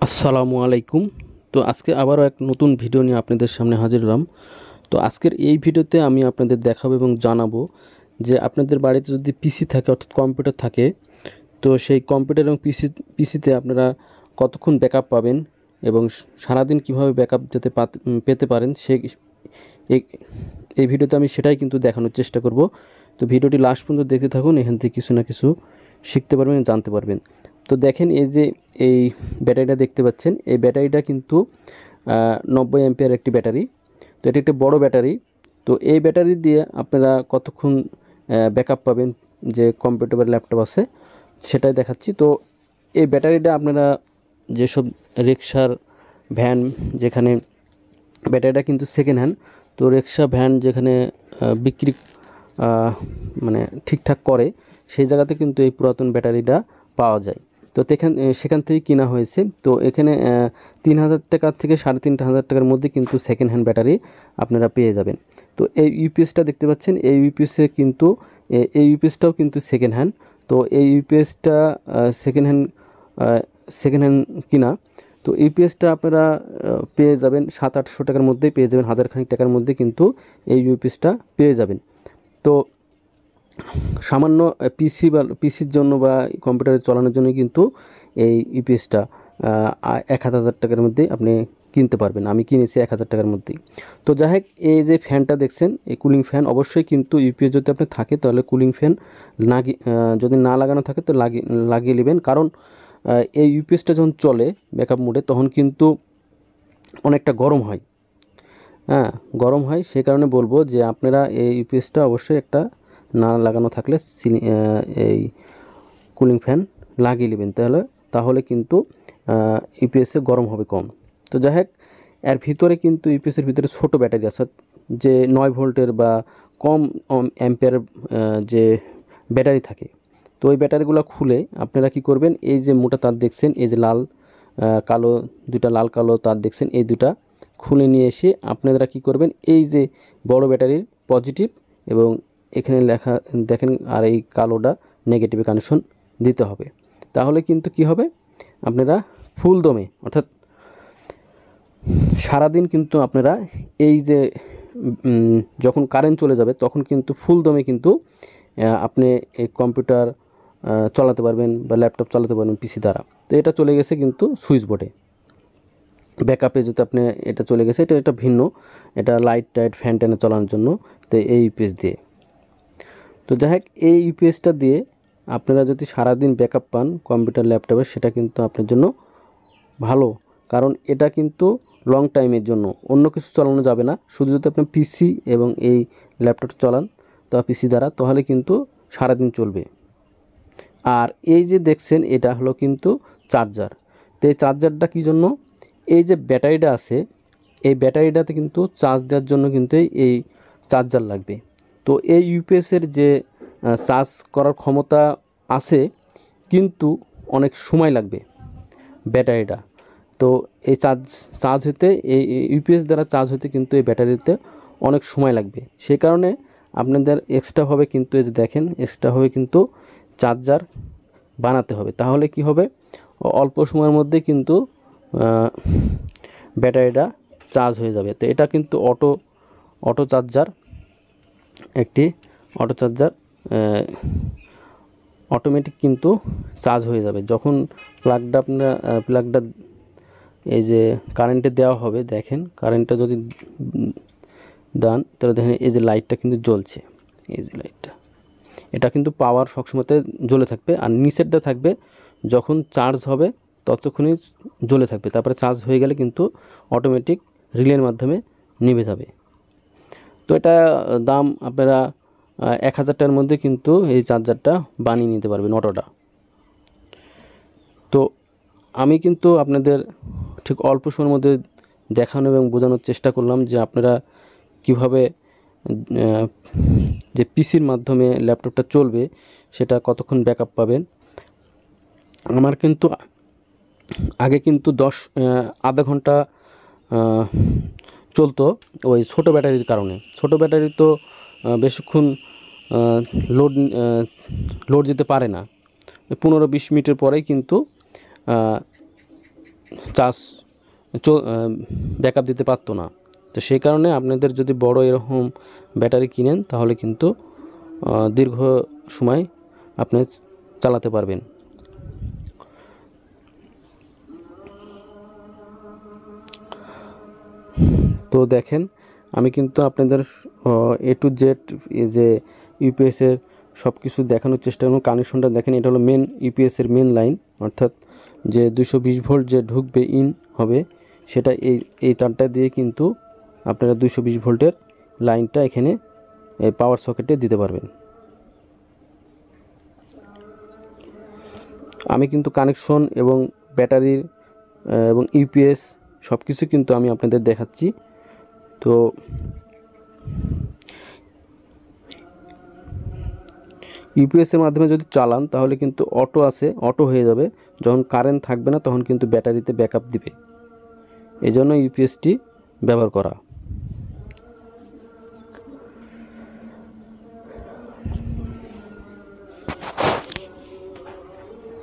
আসসালামু আলাইকুম। তো আজকে আবারও এক নতুন ভিডিও নিয়ে আপনাদের সামনে হাজির হলাম। তো আজকের এই ভিডিওতে আমি আপনাদের দেখাবো এবং জানাবো যে আপনাদের বাড়িতে যদি পিসি থাকে অর্থাৎ কম্পিউটার থাকে, তো সেই কম্পিউটার এবং পিসিতে আপনারা কতক্ষণ ব্যাকআপ পাবেন এবং সারাদিন কীভাবে ব্যাকআপ পেতে পারেন এই এই ভিডিওতে আমি সেটাই কিন্তু দেখানোর চেষ্টা করব। তো ভিডিওটি লাস্ট পর্যন্ত দেখতে থাকুন, এখান থেকে কিছু না কিছু শিখতে পারবেন, জানতে পারবেন। তো দেখেন, এই যে এই ব্যাটারিটা দেখতে পাচ্ছেন, এই ব্যাটারিটা কিন্তু 90 অ্যাম্পিয়ার একটি ব্যাটারি। তো এটি একটি বড় ব্যাটারি। তো এই ব্যাটারি দিয়ে আপনারা কতক্ষণ ব্যাকআপ পাবেন যে কম্পিউটার বা ল্যাপটপ আছে সেটাই দেখাচ্ছি। তো এই ব্যাটারিটা আপনারা যেসব রিক্সার, ভ্যান, যেখানে ব্যাটারিটা কিন্তু সেকেন্ড হ্যান্ড, তো রিক্সা, ভ্যান যেখানে বিক্রি মানে ঠিকঠাক করে, সেই জায়গাতে কিন্তু এই পুরাতন ব্যাটারিটা পাওয়া যায়। তো সেখান থেকেই কেনা হয়েছে। তো এখানে 3000 টাকা থেকে 3500 টাকার মধ্যে কিন্তু সেকেন্ড হ্যান্ড ব্যাটারি আপনারা পেয়ে যাবেন। তো এই ইউপিএসটা দেখতে পাচ্ছেন, এই ইউপিএসে কিন্তু এই ইউপিএসটাও কিন্তু সেকেন্ড হ্যান্ড। তো এই ইউপিএসটা সেকেন্ড হ্যান্ড সেকেন্ড হ্যান্ড কিনা। তো ইউপিএসটা আপনারা পেয়ে যাবেন 700-800 টাকার মধ্যেই পেয়ে যাবেন, 1000 খানিক টাকার মধ্যে কিন্তু এই ইউপিএসটা পেয়ে যাবেন। তো সামান্য পিসির জন্য বা কম্পিউটারে চালানোর জন্য কিন্তু এই ইউপিএসটা 1000 টাকার মধ্যেই আপনি কিনতে পারবেন। আমি কিনেছি 1000 টাকার মধ্যেই। তো যাই হোক, এই যে ফ্যানটা দেখছেন, এই কুলিং ফ্যান, অবশ্যই কিন্তু ইউপিএস যদি আপনি থাকে তাহলে কুলিং ফ্যান যদি না লাগানো থাকে তো লাগিয়ে নেবেন। কারণ এই ইউপিএসটা যখন চলে ব্যাকআপ মোডে তখন কিন্তু অনেকটা গরম হয়। হ্যাঁ, গরম হয়। সে কারণে বলবো যে আপনারা এই ইউপিএসটা অবশ্যই একটা না লাগানো থাকলে এই কুলিং ফ্যান লাগিয়ে নেবেন, তাহলে কিন্তু ইউপিএসে গরম হবে কম। তো যাই হোক, এর ভিতরে কিন্তু ইউপিএসের ভিতরে ছোটো ব্যাটারি আছে, যে 9 ভোল্টের বা কম অ্যাম্পিয়ার যে ব্যাটারি থাকে। তো ওই ব্যাটারিগুলো খুলে আপনারা কি করবেন, এই যে মোটা তার দেখছেন, এই যে লাল কালো দুটা লাল কালো তার দেখছেন, এই দুটা খুলে নিয়ে এসে আপনারা কি করবেন, এই যে বড় ব্যাটারির পজিটিভ এবং এখানে লেখা দেখেন, আর এই কালোটা নেগেটিভে কানেকশন দিতে হবে। তাহলে কিন্তু কি হবে, আপনারা ফুল দমে অর্থাৎ সারাদিন কিন্তু আপনারা এই যে যখন কারেন্ট চলে যাবে তখন কিন্তু ফুল দমে কিন্তু আপনি এই কম্পিউটার চালাতে পারবেন বা ল্যাপটপ চালাতে পারবেন পিসি দ্বারা। তো এটা চলে গেছে কিন্তু সুইচ বোর্ডে ব্যাকআপে, যদি আপনি এটা চলে গেছে, এটা ভিন্ন, এটা লাইট টাইট ফ্যান ট্যানে চালানোর জন্য। তো এই ইউপিএস দিয়ে, তো যাই হোক, এই ইউপিএসটা দিয়ে আপনারা যদি সারাদিন ব্যাকআপ পান কম্পিউটার ল্যাপটপে, সেটা কিন্তু আপনার জন্য ভালো। কারণ এটা কিন্তু লং টাইমের জন্য, অন্য কিছু চালানো যাবে না। শুধু যদি আপনি পিসি এবং এই ল্যাপটপ চালান তো পিসি দ্বারা, তাহলে কিন্তু সারাদিন চলবে। আর এই যে দেখছেন, এটা হলো কিন্তু চার্জার। তো এই চার্জারটা কী জন্য, এই যে ব্যাটারিটা আছে, এই ব্যাটারিটাতে কিন্তু চার্জ দেওয়ার জন্য কিন্তু এই চার্জার লাগবে। তো এই ইউপিএসের যে চার্জ করার ক্ষমতা আছে, কিন্তু অনেক সময় লাগবে ব্যাটারিটা। তো এই চার্জ হতে, এই ইউপিএস দ্বারা চার্জ হতে কিন্তু এই ব্যাটারিতে অনেক সময় লাগবে। সেই কারণে আপনাদের এক্সট্রাভাবে কিন্তু, এই যে দেখেন, এক্সট্রাভাবে কিন্তু চার্জার বানাতে হবে। তাহলে কি হবে, অল্প সময়ের মধ্যে কিন্তু ব্যাটারিটা চার্জ হয়ে যাবে। তো এটা কিন্তু অটো চার্জার, একটি অটো চার্জার, অটোমেটিক কিন্তু চার্জ হয়ে যাবে যখন প্লাগটা এই যে কারেন্টে দেওয়া হবে। দেখেন, কারেন্টটা যদি দেন তাহলে দেখেন এই যে লাইটটা কিন্তু জ্বলছে, এই যে লাইটটা, এটা কিন্তু পাওয়ার সবসময়তে জ্বলে থাকবে। আর নিচেরটা থাকবে যখন চার্জ হবে ততক্ষণই জ্বলে থাকবে, তারপরে চার্জ হয়ে গেলে কিন্তু অটোমেটিক রিলের মাধ্যমে নিভে যাবে। তো এটা দাম আপনারা 1000 টাকার মধ্যে কিন্তু এই চার্জারটা বানিয়ে নিতে পারবেন, অটোটা। তো আমি কিন্তু আপনাদের ঠিক অল্প সময়ের মধ্যে দেখানো এবং বোঝানোর চেষ্টা করলাম যে আপনারা কিভাবে যে পিসির মাধ্যমে ল্যাপটপটা চলবে সেটা কতক্ষণ ব্যাকআপ পাবেন। আমার কিন্তু আগে কিন্তু আধা ঘন্টা চলতো ওই ছোটো ব্যাটারির কারণে। ছোটো ব্যাটারি তো বেশিক্ষণ লোড দিতে পারে না, 15-20 মিনিটের পরেই কিন্তু চার্জ ব্যাকআপ দিতে পারতো না। তো সেই কারণে আপনাদের যদি বড় এরকম ব্যাটারি কিনেন তাহলে কিন্তু দীর্ঘ সময় আপনি চালাতে পারবেন। তো দেখেন আমি কিন্তু আপনাদের A to Z যে ইউপিএসের সব কিছু দেখানোর চেষ্টা করুন। কানেকশনটা দেখেন, এটা হলো মেন ইউপিএসের মেন লাইন, অর্থাৎ যে 220 ভোল্ট যে ঢুকবে ইন হবে সেটা এই তারটা দিয়ে কিন্তু আপনারা 220 ভোল্টের লাইনটা এখানে এই পাওয়ার সকেটে দিতে পারবেন। আমি কিন্তু কানেকশন এবং ব্যাটারির এবং ইউপিএস সব কিছু কিন্তু আমি আপনাদের দেখাচ্ছি। তো ইউপিএসের মাধ্যমে যদি চালান তাহলে কিন্তু অটো আছে, অটো হয়ে যাবে। যখন কারেন্ট থাকবে না তখন কিন্তু ব্যাটারিতে ব্যাকআপ দিবে, এই জন্য ইউপিএসটি ব্যবহার করা।